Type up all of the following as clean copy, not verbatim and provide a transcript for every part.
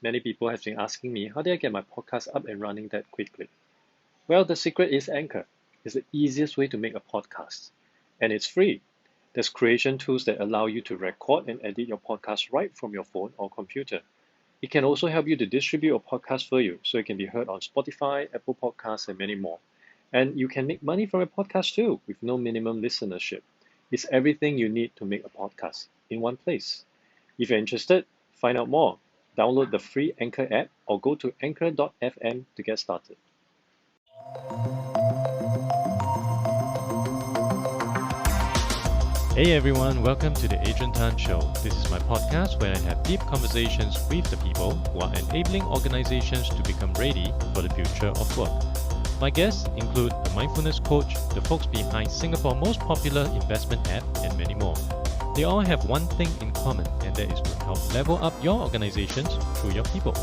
Many people have been asking me how do I get my podcast up and running that quickly? Well, the secret is Anchor. It's the easiest way to make a podcast. And it's free. There's creation tools that allow you to record and edit your podcast right from your phone or computer. It can also help you to distribute your podcast for you so it can be heard on Spotify, Apple Podcasts, and many more. And you can make money from a podcast too with no minimum listenership. It's everything you need to make a podcast in one place. If you're interested, find out more. Download the free Anchor app or go to anchor.fm to get started. Hey everyone, welcome to the Adrian Tan Show. This is my podcast where I have deep conversations with the people who are enabling organizations to become ready for the future of work. My guests include the mindfulness coach, the folks behind Singapore's most popular investment app, and many more. They all have one thing in common, and that is to help level up your organizations through your people.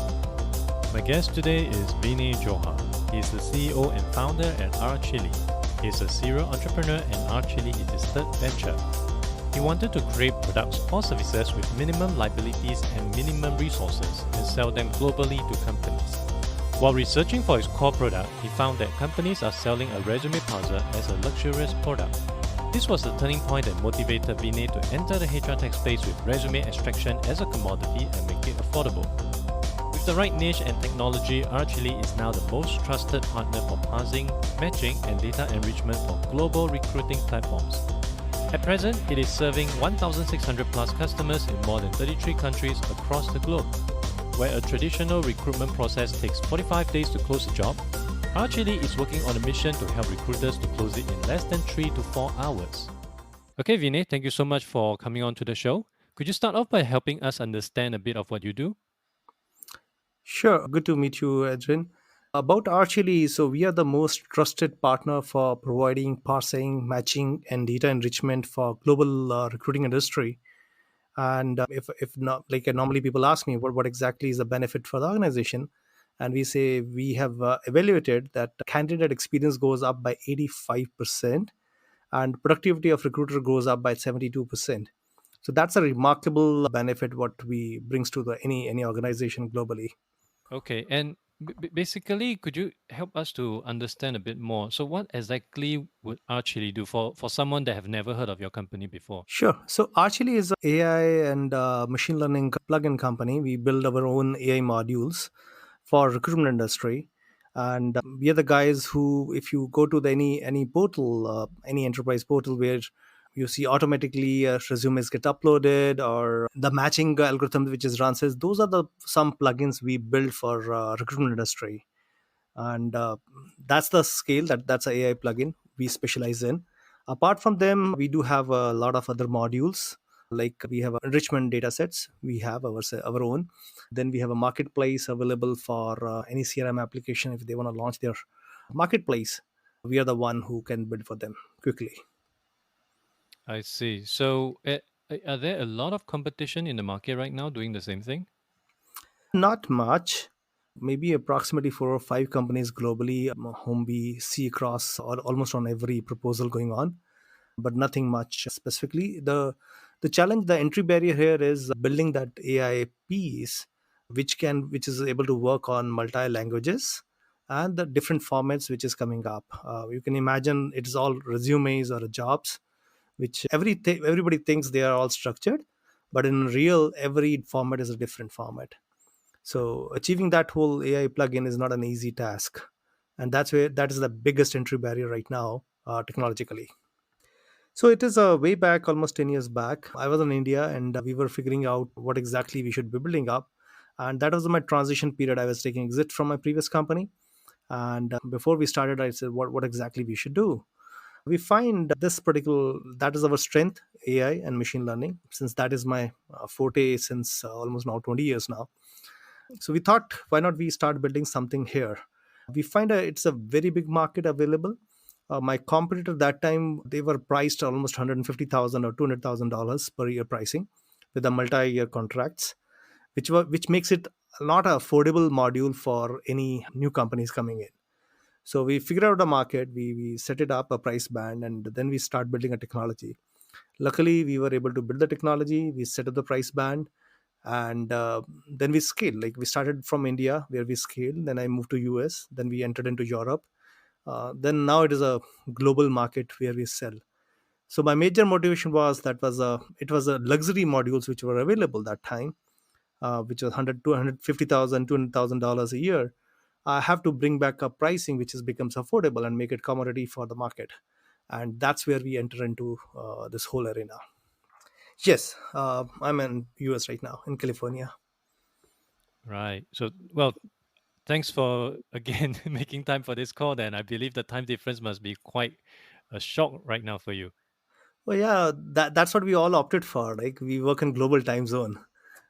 My guest today is Vinay Johar. He is the CEO and founder at RChilli. He is a serial entrepreneur and RChilli is his third venture. He wanted to create products or services with minimum liabilities and minimum resources and sell them globally to companies. While researching for his core product, he found that companies are selling a resume parser as a luxurious product. This was the turning point that motivated Vinay to enter the HR tech space with resume extraction as a commodity and make it affordable. With the right niche and technology, RChilli is now the most trusted partner for parsing, matching, and data enrichment for global recruiting platforms. At present, it is serving 1,600 plus customers in more than 33 countries across the globe. Where a traditional recruitment process takes 45 days to close a job, RChilli is working on a mission to help recruiters to close it in less than 3 to 4 hours. Okay, Vinay, thank you so much for coming on to the show. Could you start off by helping us understand a bit of what you do? Sure, good to meet you, Edwin. About RChilli, so we are the most trusted partner for providing parsing, matching, and data enrichment for global recruiting industry. And if not, like normally people ask me, what exactly is the benefit for the organization? And we say we have evaluated that candidate experience goes up by 85% and productivity of recruiter goes up by 72%. So that's a remarkable benefit what we brings to the any organization globally. Okay, and basically, could you help us to understand a bit more? So, what exactly would RChilli do for someone that have never heard of your company before? Sure. So Archly is a AI and machine learning plugin company. We build our own AI modules for recruitment industry, and we are the guys who, if you go to any portal, any enterprise portal where you see automatically resumes get uploaded or the matching algorithm which is run says those are the some plugins we build for recruitment industry, and that's the scale that's a AI plugin we specialize in. Apart from them, we do have a lot of other modules. Like we have enrichment data sets, we have our own. Then we have a marketplace available for any CRM application if they want to launch their marketplace. We are the one who can build for them quickly. I see. So, are there a lot of competition in the market right now doing the same thing? Not much. Maybe approximately 4 or 5 companies globally whom we see across almost on every proposal going on, but nothing much specifically. The challenge, the entry barrier here is building that AI piece, which is able to work on multi languages and the different formats which is coming up. You can imagine it is all resumes or jobs, which everybody thinks they are all structured, but in real, every format is a different format. So achieving that whole AI plugin is not an easy task, and that is the biggest entry barrier right now, technologically. So it is way back, almost 10 years back. I was in India, and we were figuring out what exactly we should be building up, and that was my transition period. I was taking exit from my previous company, and before we started, I said, what exactly we should do. We find this particular that is our strength, AI and machine learning, since that is my forte since almost now 20 years now. So we thought, why not we start building something here? We find it's a very big market available. My competitor that time, they were priced almost 150,000 or $200,000 per year pricing with the multi-year contracts, which makes it not an affordable module for any new companies coming in. So we figured out the market, we set it up a price band, and then we start building a technology. Luckily, we were able to build the technology. We set up the price band, And then we scaled. Like we started from India, where we scaled. Then I moved to US. Then we entered into Europe. Then now it is a global market where we sell. So my major motivation was that was a it was a luxury modules which were available that time, which was 100 250,000 $200,000 a year. I have to bring back a pricing which is becomes affordable and make it commodity for the market, and that's where we enter into this whole arena. Yes, I'm in US right now in California. Right. So, well, thanks for again making time for this call. Then I believe the time difference must be quite a shock right now for you. Well, yeah, that's what we all opted for. Like we work in global time zone.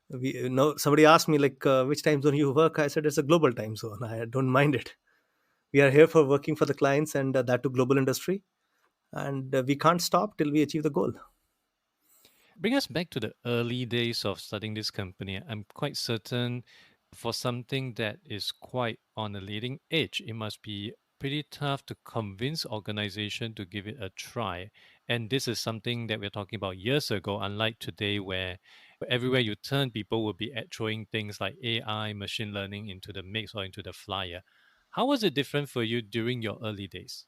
We you know somebody asked me like which time zone you work. I said it's a global time zone. I don't mind it. We are here for working for the clients, and that to global industry, and we can't stop till we achieve the goal. Bring us back to the early days of starting this company. I'm quite certain for something that is quite on the leading edge, it must be pretty tough to convince organization to give it a try. And this is something that we're talking about years ago, unlike today where everywhere you turn, people will be throwing things like AI, machine learning into the mix or into the flyer. How was it different for you during your early days?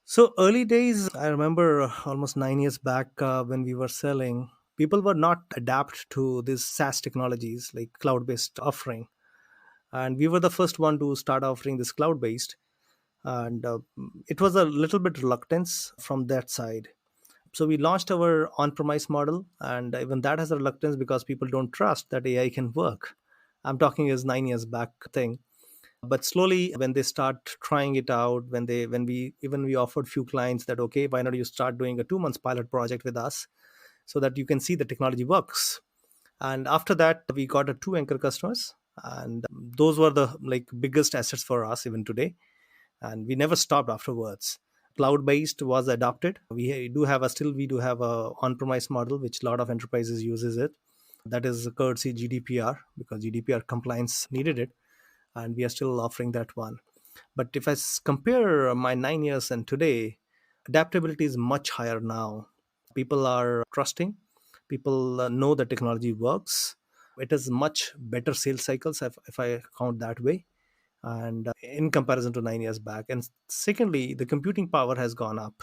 So early days, I remember almost 9 years back when we were selling, people were not adapt to these SaaS technologies like cloud-based offering, and we were the first one to start offering this cloud-based, and it was a little bit reluctance from that side. So we launched our on-premise model, and even that has a reluctance because people don't trust that AI can work. I'm talking is 9 years back thing. But slowly when they start trying it out, when we offered few clients that okay, why not you start doing a 2 months pilot project with us so that you can see the technology works. And after that we got a two anchor customers, and those were the like biggest assets for us even today, and we never stopped afterwards. Cloud based was adopted. We do have a on-premise model which a lot of enterprises uses it. That is courtesy GDPR, because GDPR compliance needed it, and we are still offering that one. But if I compare my 9 years and today, adaptability is much higher now. People are trusting. People know the technology works. It is much better sales cycles if I count that way, and in comparison to 9 years back. And secondly, the computing power has gone up.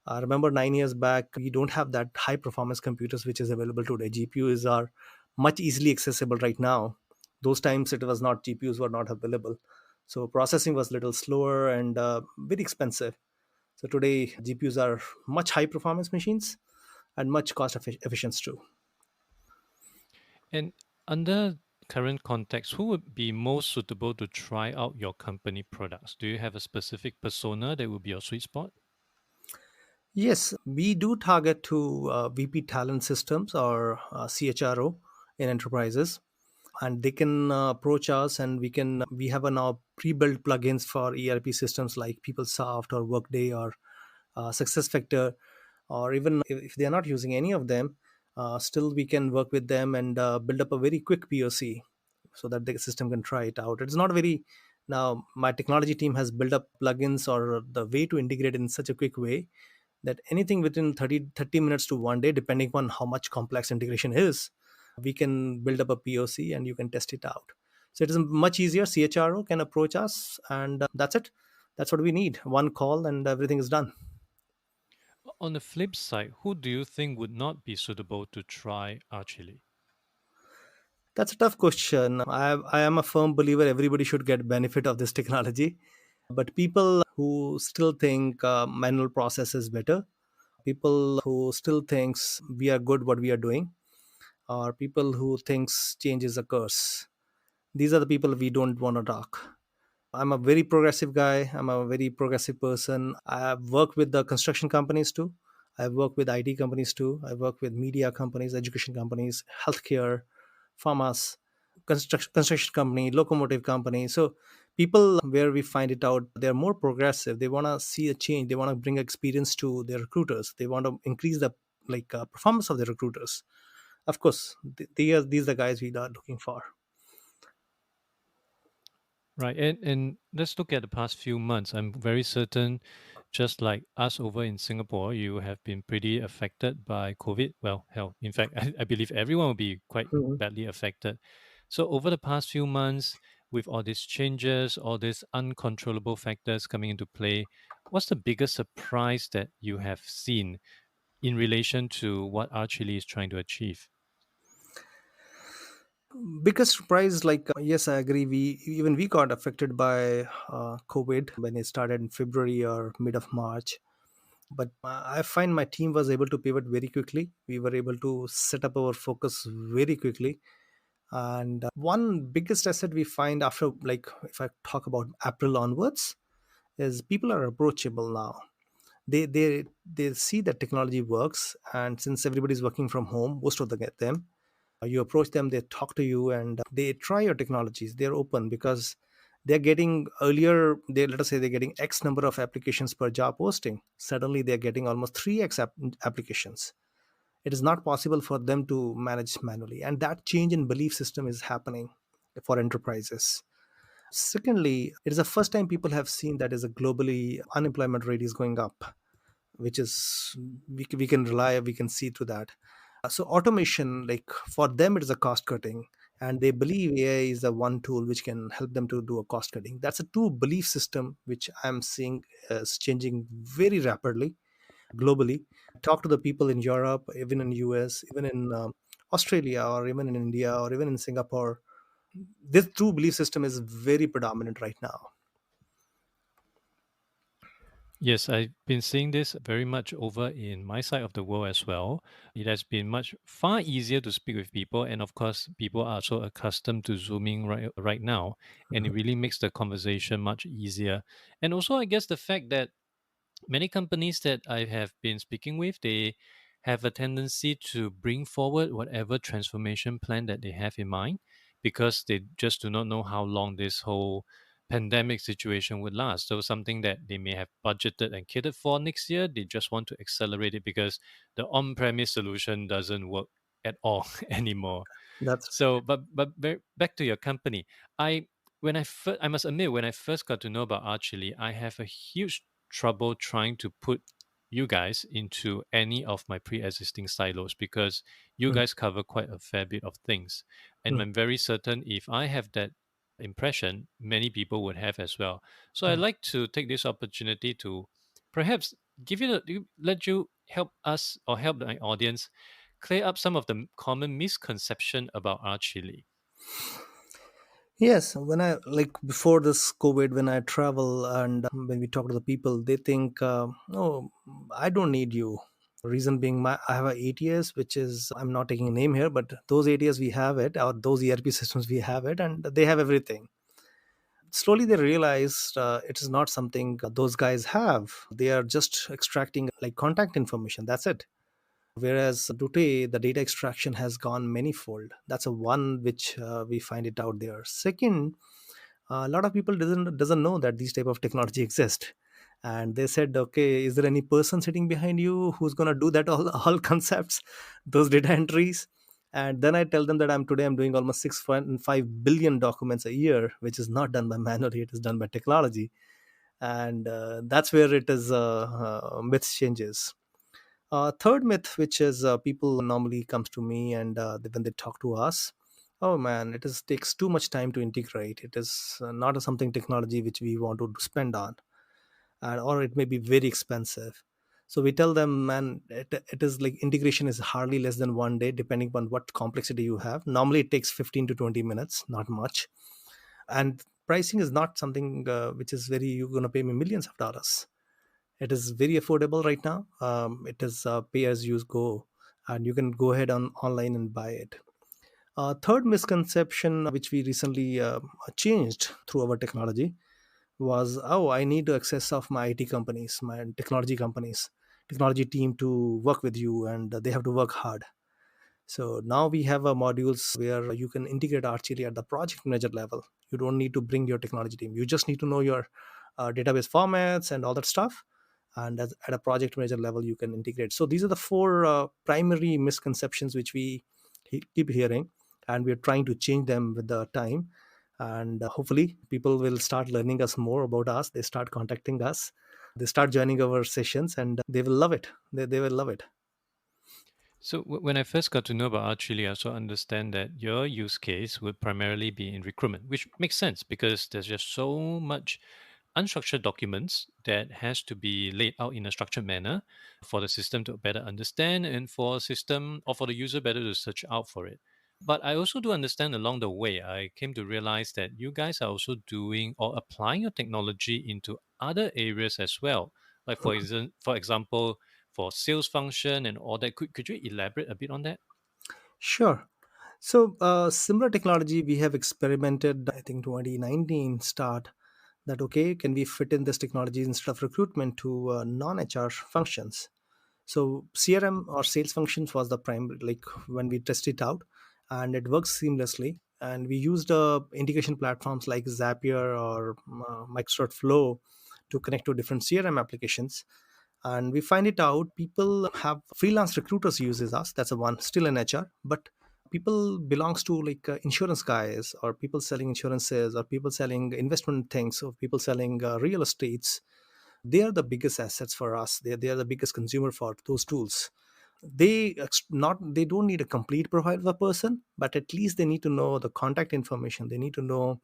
I remember 9 years back, we don't have that high performance computers which is available today. GPUs are much easily accessible right now. Those times it was not, GPUs were not available. So processing was a little slower and very expensive. So today GPUs are much high performance machines and much cost efficient too. And under current context, who would be most suitable to try out your company products? Do you have a specific persona that would be your sweet spot? Yes, we do target to VP talent systems or CHRO in enterprises, and they can approach us, and we have a now pre-built plugins for ERP systems like PeopleSoft or Workday or SuccessFactor, or even if they are not using any of them, still we can work with them and build up a very quick POC so that the system can try it out. It's not very, now my technology team has built up plugins or the way to integrate in such a quick way that anything within 30 minutes to 1 day, depending on how much complex integration is, we can build up a POC and you can test it out. So it is much easier. CHRO can approach us, and that's it. That's what we need. One call and everything is done. On the flip side, who do you think would not be suitable to try RChilli? That's a tough question. I am a firm believer everybody should get benefit of this technology, but people who still think manual process is better, people who still thinks we are good what we are doing, or people who thinks change is a curse, these are the people we don't want to talk. I'm a very progressive guy. I'm a very progressive person. I have worked with the construction companies too. I've worked with IT companies too. I work with media companies, education companies, healthcare, pharmas, construction company, locomotive company. So people where we find it out, they're more progressive. They want to see a change. They want to bring experience to their recruiters. They want to increase the performance of the recruiters. Of course, these are the guys we are looking for. Right. And let's look at the past few months. I'm very certain just like us over in Singapore, you have been pretty affected by COVID. Well, hell, in fact, I believe everyone will be quite Mhm. badly affected. So, over the past few months, with all these changes, all these uncontrollable factors coming into play, what's the biggest surprise that you have seen in relation to what RChilli is trying to achieve? Biggest surprise, like, yes, I agree. We got affected by COVID when it started in February or mid of March. But I find my team was able to pivot very quickly. We were able to set up our focus very quickly. And one biggest asset we find after, like, if I talk about April onwards, is people are approachable now. They see that technology works, and since everybody's working from home, most of them, you approach them, they talk to you, and they try your technologies. They're open because they're getting earlier. They, let us say, they're getting X number of applications per job posting. Suddenly, they're getting almost 3x applications. It is not possible for them to manage manually, and that change in belief system is happening for enterprises. Secondly, it is the first time people have seen that as a globally unemployment rate is going up, which is, we can rely, we can see through that. So automation, like, for them it is a cost cutting, and they believe AI is the one tool which can help them to do a cost cutting. That's a two belief system which I'm seeing is changing very rapidly globally. Talk to the people in Europe, even in US, even in Australia, or even in India, or even in Singapore. This true belief system is very predominant right now. Yes, I've been seeing this very much over in my side of the world as well. It has been much far easier to speak with people, and of course, people are so accustomed to zooming right now, and it Mhm. really makes the conversation much easier. And also, I guess the fact that many companies that I have been speaking with, they have a tendency to bring forward whatever transformation plan that they have in mind because they just do not know how long this whole pandemic situation would last. So something that they may have budgeted and catered for next year, they just want to accelerate it because the on-premise solution doesn't work at all anymore. That's So, back to your company, I I must admit when I first got to know about Archily, I have a huge trouble trying to put you guys into any of my pre-existing silos because you right. guys cover quite a fair bit of things, and Mm, I'm very certain if I have that impression, many people would have as well. So I'd mm. like to take this opportunity to perhaps let you help us or help my audience clear up some of the common misconception about our chili. Yes, when I, like, before this COVID, when I travel and when we talk to the people, they think, "Oh, I don't need you." Reason being, I have a ATS, which is, I'm not taking a name here, but those ATS we have it, or those ERP systems we have it, and they have everything. Slowly, they realized it is not something those guys have. They are just extracting like contact information. That's it. Whereas today, the data extraction has gone manifold. That's a one which we find it out there. Second, a lot of people doesn't know that these type of technology exist, and they said, okay, is there any person sitting behind you who's going to do that all concepts, those data entries? And then I tell them that I'm doing almost 6.5 billion documents a year, which is not done by manually, it is done by technology. And that's where it is myth changes. Third myth, which is, people normally comes to me and when they talk to us, oh man, it is takes too much time to integrate. It is not a something technology which we want to spend on, and or it may be very expensive. So we tell them, man, it is like integration is hardly less than 1 day, depending on what complexity you have. Normally, it takes 15 to 20 minutes, not much. And pricing is not something which is very, you're going to pay me millions of dollars. It is very affordable right now. It is pay as you go, and you can go ahead on online and buy it. Third misconception, which we recently changed through our technology, was, oh, I need to access of my IT companies, my technology team to work with you, and they have to work hard. So now we have modules where you can integrate RChilli at the project manager level. You don't need to bring your technology team. You just need to know your database formats and all that stuff. And at a project manager level, you can integrate. So these are the four primary misconceptions which we keep hearing, and we're trying to change them with the time. And hopefully, people will start learning us more about us. They start contacting us, They start joining our sessions and they will love it. They will love it. So when I first got to know about RChilli, I also understand that your use case would primarily be in recruitment, which makes sense because there's just so much unstructured documents that has to be laid out in a structured manner for the system to better understand and for a system or for the user better to search out for it. But I also do understand along the way, I came to realize that you guys are also doing or applying your technology into other areas as well. Like for example, for sales function and all that. Could you elaborate a bit on that? Sure. So, similar technology we have experimented, I think 2019 start, that okay, can we fit in this technology instead of recruitment to non-HR functions? So CRM or sales functions was the primary, like when we test it out, and it works seamlessly. And we used integration platforms like Zapier or Microsoft Flow to connect to different CRM applications. And we find it out people have freelance recruiters uses us. That's a one still in HR, but people belongs to like insurance guys or people selling insurances or people selling investment things or people selling real estates. They are the biggest assets for us. They are the biggest consumer for those tools. They don't need a complete profile of a person, but at least they need to know the contact information. They need to know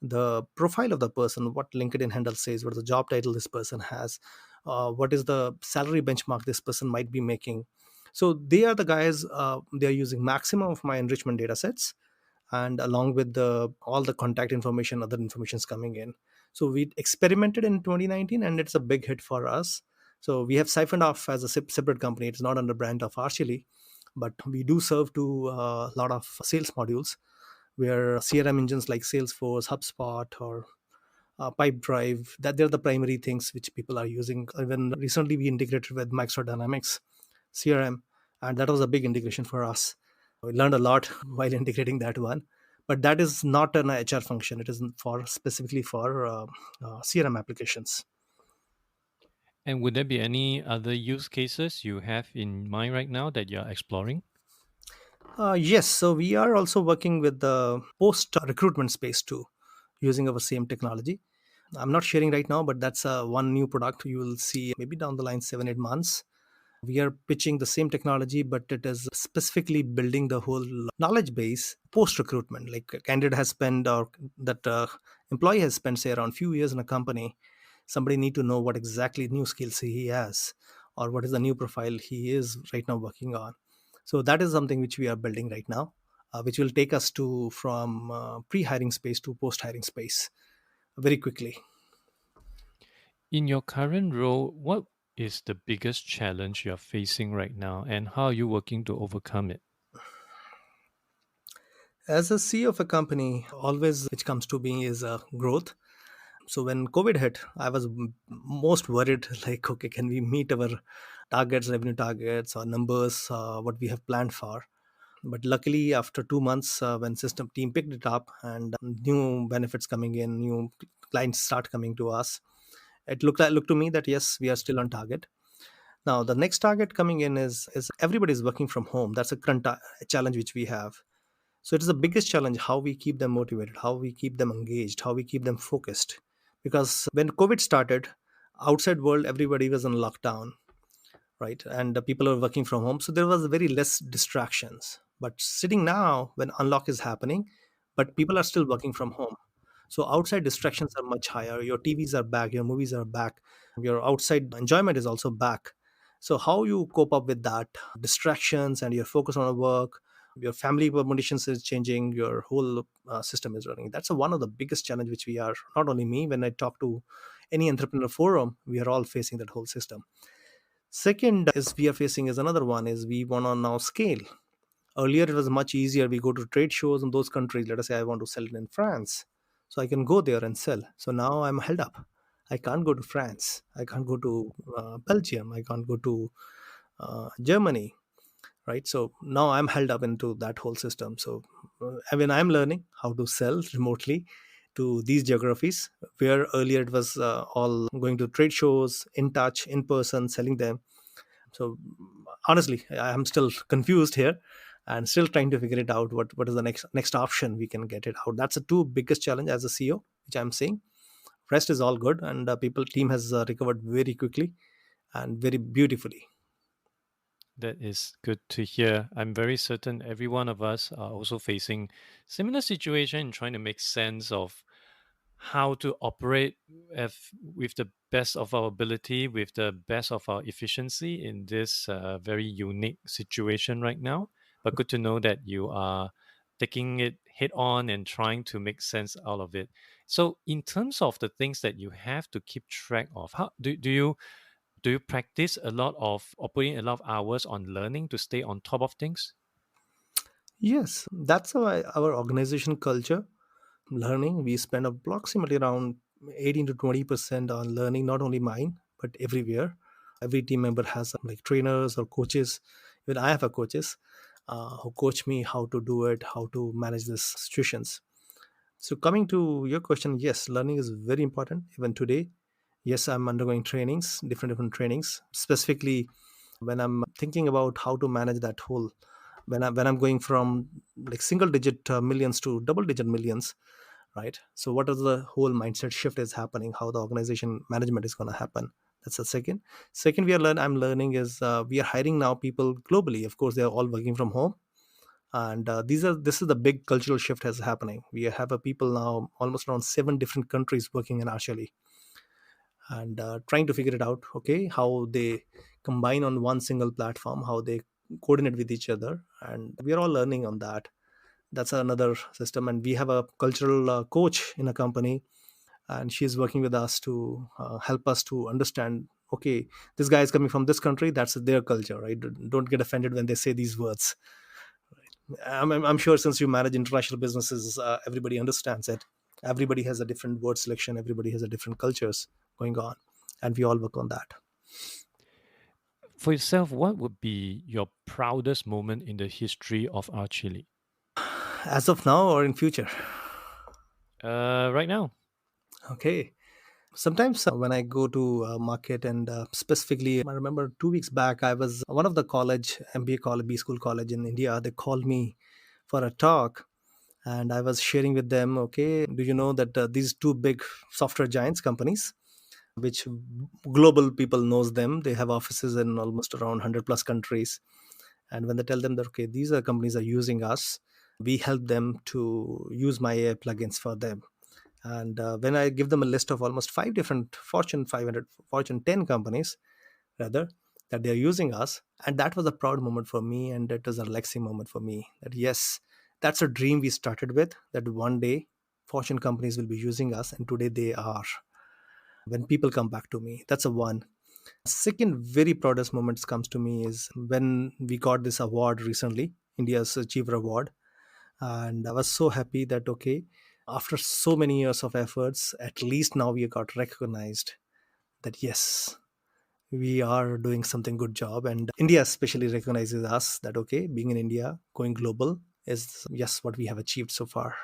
the profile of the person, what LinkedIn handle says, what is the job title this person has, what is the salary benchmark this person might be making. So they are the guys, they are using maximum of my enrichment data sets, and along with the all the contact information, other informations coming in. So we experimented in 2019 and it's a big hit for us. So we have siphoned off as a separate company. It's not under brand of RChilli, but we do serve to a lot of sales modules where CRM engines like Salesforce, HubSpot, or Pipedrive, that they're the primary things which people are using. Even recently we integrated with Microsoft Dynamics CRM, and that was a big integration for us. We learned a lot while integrating that one, but that is not an HR function. It is for specifically for CRM applications. And would there be any other use cases you have in mind right now that you're exploring? Yes, so we are also working with the post recruitment space too, using our same technology. I'm not sharing right now, but that's one new product you will see maybe down the line 7 8 months. We are pitching the same technology, but it is specifically building the whole knowledge base post recruitment. Like a candidate has spent, or that employee has spent, say, around few years in a company. Somebody need to know what exactly new skills he has, or what is the new profile he is right now working on. So that is something which we are building right now, which will take us to from pre-hiring space to post-hiring space very quickly. In your current role, what is the biggest challenge you're facing right now and how are you working to overcome it? As a CEO of a company, always which comes to me is growth. So when COVID hit, I was most worried like, okay, can we meet our targets, revenue targets, or numbers, what we have planned for? But luckily, after 2 months, when system team picked it up and new benefits coming in, new clients start coming to us, it looked to me that yes, we are still on target. Now the next target coming in is everybody is working from home. That's a current challenge which we have. So it is the biggest challenge how we keep them motivated, how we keep them engaged, how we keep them focused. Because when COVID started, outside world everybody was in lockdown, right? And the people are working from home, so there was very less distractions. But sitting now, when unlock is happening, but people are still working from home. So outside distractions are much higher. Your TVs are back, your movies are back, your outside enjoyment is also back. So how you cope up with that distractions and your focus on work, your family conditions is changing, your whole system is running. That's one of the biggest challenge which we are, not only me, when I talk to any entrepreneur forum, we are all facing that whole system. Second is we are facing is another one is we want to now scale. Earlier it was much easier. We go to trade shows in those countries. Let us say I want to sell it in France, so I can go there and sell. So now I'm held up. I can't go to France. I can't go to Belgium. I can't go to Germany, right? So now I'm held up into that whole system. So I mean, I'm learning how to sell remotely to these geographies where earlier it was all going to trade shows, in touch, in person, selling them. So honestly, I'm still confused here and still trying to figure it out. What is the next option we can get it out? That's the two biggest challenge as a CEO, which I'm seeing. Rest is all good, and people team has recovered very quickly and very beautifully. That is good to hear. I'm very certain every one of us are also facing similar situation in trying to make sense of how to operate with the best of our ability, with the best of our efficiency in this very unique situation right now. But good to know that you are taking it head on and trying to make sense out of it. So, in terms of the things that you have to keep track of, how do you practice a lot of or putting a lot of hours on learning to stay on top of things? Yes, that's our organization culture. Learning, we spend approximately around 18 to 20% on learning, not only mine but everywhere. Every team member has like trainers or coaches. Even I have a coaches who coach me how to do it, how to manage these situations. So coming to your question, yes, learning is very important even today. Yes, I'm undergoing trainings, different trainings, specifically when I'm thinking about how to manage that whole, when I'm going from like single digit millions to double digit millions, right? So what is the whole mindset shift is happening, how the organization management is going to happen. That's the second I'm learning is we are hiring now people globally. Of course, they're all working from home, and this is the big cultural shift has happening. We have a people now almost around 7 different countries working in Archeli, and trying to figure it out, okay, how they combine on one single platform, how they coordinate with each other, and we are all learning on that. That's another system. And we have a cultural coach in a company, and she's working with us to help us to understand, okay, this guy is coming from this country, that's their culture, right? Don't get offended when they say these words. I'm sure since you manage international businesses, everybody understands it. Everybody has a different word selection, everybody has a different cultures going on, and we all work on that. For yourself, what would be your proudest moment in the history of our Chile? As of now or in future? Right now. Okay. Sometimes when I go to market, and specifically, I remember 2 weeks back, I was one of the college, MBA college, B school college in India. They called me for a talk, and I was sharing with them, okay, do you know that these two big software giants companies, which global people knows them, they have offices in almost around 100 plus countries. And when they tell them that, okay, these are companies are using us, we help them to use my AI plugins for them. And when I give them a list of almost 5 different Fortune 500, Fortune 10 companies, rather, that they are using us, and that was a proud moment for me, and it was a relaxing moment for me. That yes, that's a dream we started with. That one day, Fortune companies will be using us, and today they are. When people come back to me, that's a one. Second, very proudest moments comes to me is when we got this award recently, India's Achiever Award, and I was so happy that okay, after so many years of efforts, at least now we got recognized that yes, we are doing something good job, and India especially recognizes us that okay, being in India, going global is yes what we have achieved so far.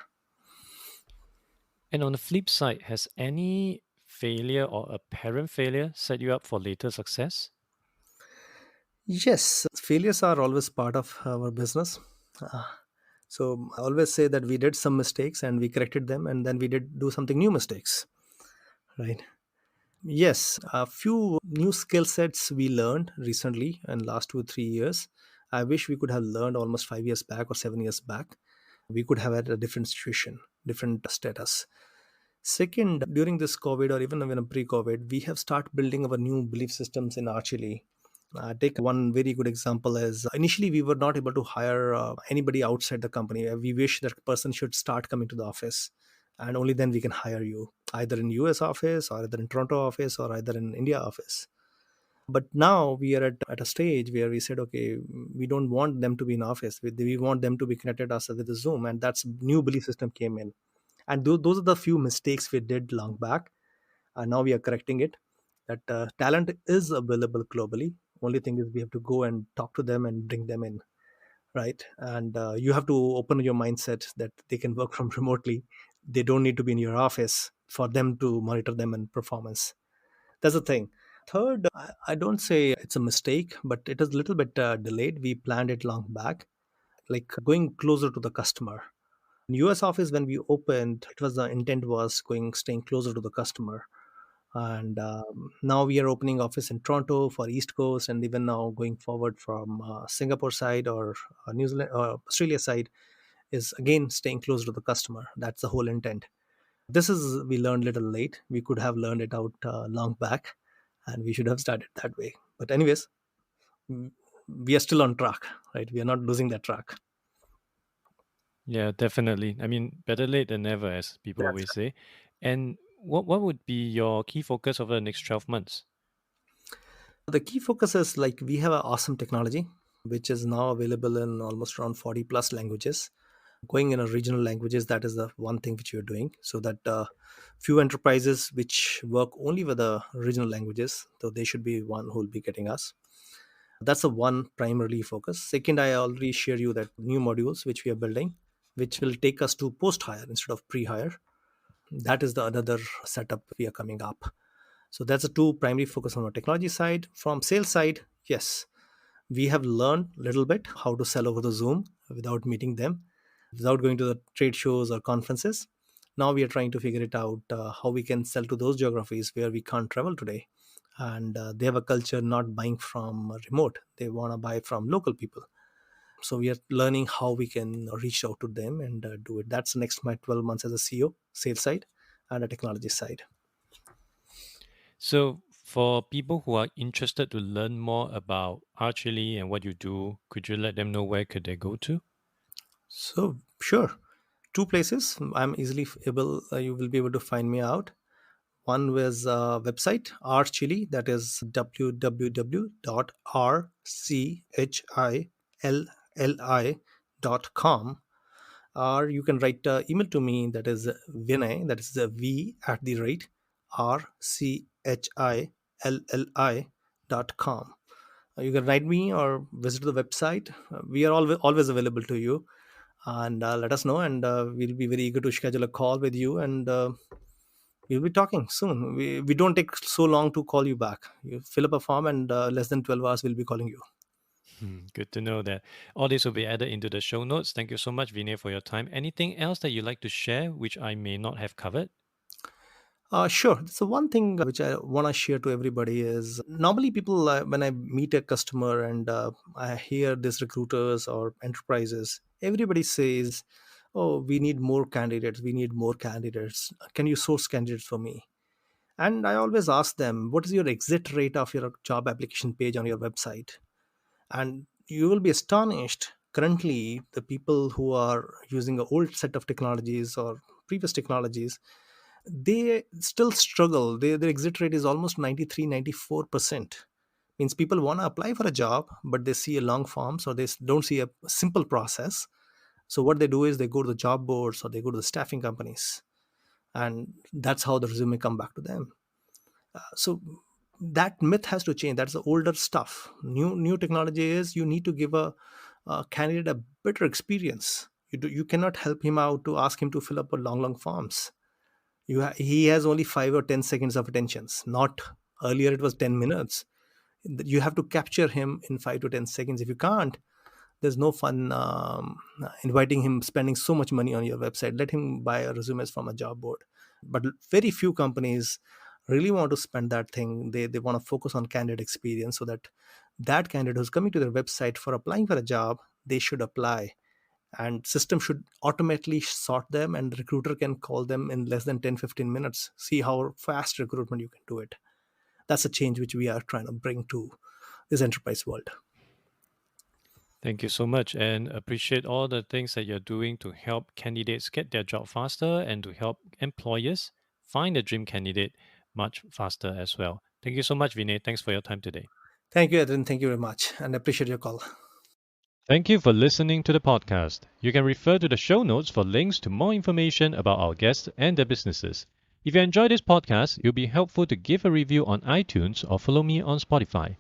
And on the flip side, has any failure or apparent failure set you up for later success? Yes, failures are always part of our business. Uh, so I always say that we did some mistakes and we corrected them, and then we did do something new mistakes, right? Yes, a few new skill sets we learned recently in last 2 3 years. I wish we could have learned almost 5 years back or 7 years back. We could have had a different situation, different status. Second, during this COVID or even when pre-COVID, we have started building our new belief systems in Archili. Take one very good example as initially we were not able to hire anybody outside the company. We wish that person should start coming to the office, and only then we can hire you either in US office or either in Toronto office or either in India office. But now we are at a stage where we said, okay, we don't want them to be in office. We want them to be connected us with the Zoom, and that's new belief system came in. And those are the few mistakes we did long back, and now we are correcting it. That talent is available globally. Only thing is we have to go and talk to them and bring them in, right? And you have to open your mindset that they can work from remotely. They don't need to be in your office for them to monitor them and performance. That's the thing. Third, I don't say it's a mistake, but it is a little bit delayed. We planned it long back, like going closer to the customer. In US office, when we opened, it was the intent was staying closer to the customer. And now we are opening office in Toronto for East Coast, and even now going forward from Singapore side or New Zealand, Australia side is again staying close to the customer. That's the whole intent. This is we learned little late. We could have learned it out long back, and we should have started that way. But anyways, we are still on track, right? We are not losing that track. Yeah, definitely. I mean, better late than never, as people That's always say. And what would be your key focus over the next 12 months? the key focus is like we have an awesome technology which is now available in almost around 40 plus languages. Going in a regional languages, that is the one thing which you're doing, so that few enterprises which work only with the regional languages, so they should be one who will be getting us. That's the one primarily focus. Second, I already share you that new modules which we are building, which will take us to post hire instead of pre hire. That is the another setup we are coming up. So that's the two primary focus on the technology side. From sales side, yes, we have learned a little bit how to sell over the Zoom without meeting them, without going to the trade shows or conferences. Now we are trying to figure it out how we can sell to those geographies where we can't travel today. And they have a culture not buying from remote, they want to buy from local people. So we are learning how we can reach out to them and do it. That's the next my 12 months as a CEO, sales side and a technology side. So, for people who are interested to learn more about RChilli and what you do, could you let them know where could they go to? So sure, two places I'm easily able, you will be able to find me out. One was website RChilli, that is www.rchilli.com. Or you can write email to me, that is Vinay, that is the V at the rate RCHILLI.com. You can write me or visit the website. We are always available to you, and let us know, and we'll be very eager to schedule a call with you, and we'll be talking soon. We don't take so long to call you back. You fill up a form, and less than 12 hours we'll be calling you. Good to know that. All this will be added into the show notes. Thank you so much, Vinay, for your time. Anything else that you'd like to share which I may not have covered? Sure. So one thing which I want to share to everybody is normally people, when I meet a customer and I hear these recruiters or enterprises, everybody says, "Oh, we need more candidates. We need more candidates. Can you source candidates for me?" And I always ask them, "What is your exit rate of your job application page on your website?" And you will be astonished. Currently, the people who are using an old set of technologies or previous technologies, they still struggle. Their exit rate is almost 93, 94%. Means people want to apply for a job, but they see a long forms or don't see a simple process. So what they do is they go to the job boards or they go to the staffing companies, and that's how the resume come back to them. So that myth has to change. That's the older stuff. New technology is you need to give a candidate a better experience. You cannot help him out to ask him to fill up a long forms. He has only 5 or 10 seconds of attentions. Not earlier it was 10 minutes. You have to capture him in 5 to 10 seconds. If you can't, there's no fun inviting him, spending so much money on your website. Let him buy a resumes from a job board. But very few companies really want to spend that thing. They want to focus on candidate experience, so that that candidate who's coming to their website for applying for a job, they should apply, and system should automatically sort them, and recruiter can call them in less than 10-15 minutes. See how fast recruitment you can do it. That's a change which we are trying to bring to this enterprise world. Thank you so much, and appreciate all the things that you're doing to help candidates get their job faster and to help employers find a dream candidate much faster as well. Thank you so much, Vinay. Thanks for your time today. Thank you, Edwin. Thank you very much, and appreciate your call. Thank you for listening to the podcast. You can refer to the show notes for links to more information about our guests and their businesses. If you enjoy this podcast, it will be helpful to give a review on iTunes or follow me on Spotify.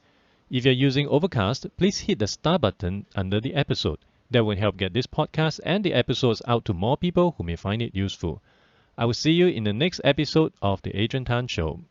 If you're using Overcast, please hit the star button under the episode. That will help get this podcast and the episodes out to more people who may find it useful. I will see you in the next episode of The Adrian Tan Show.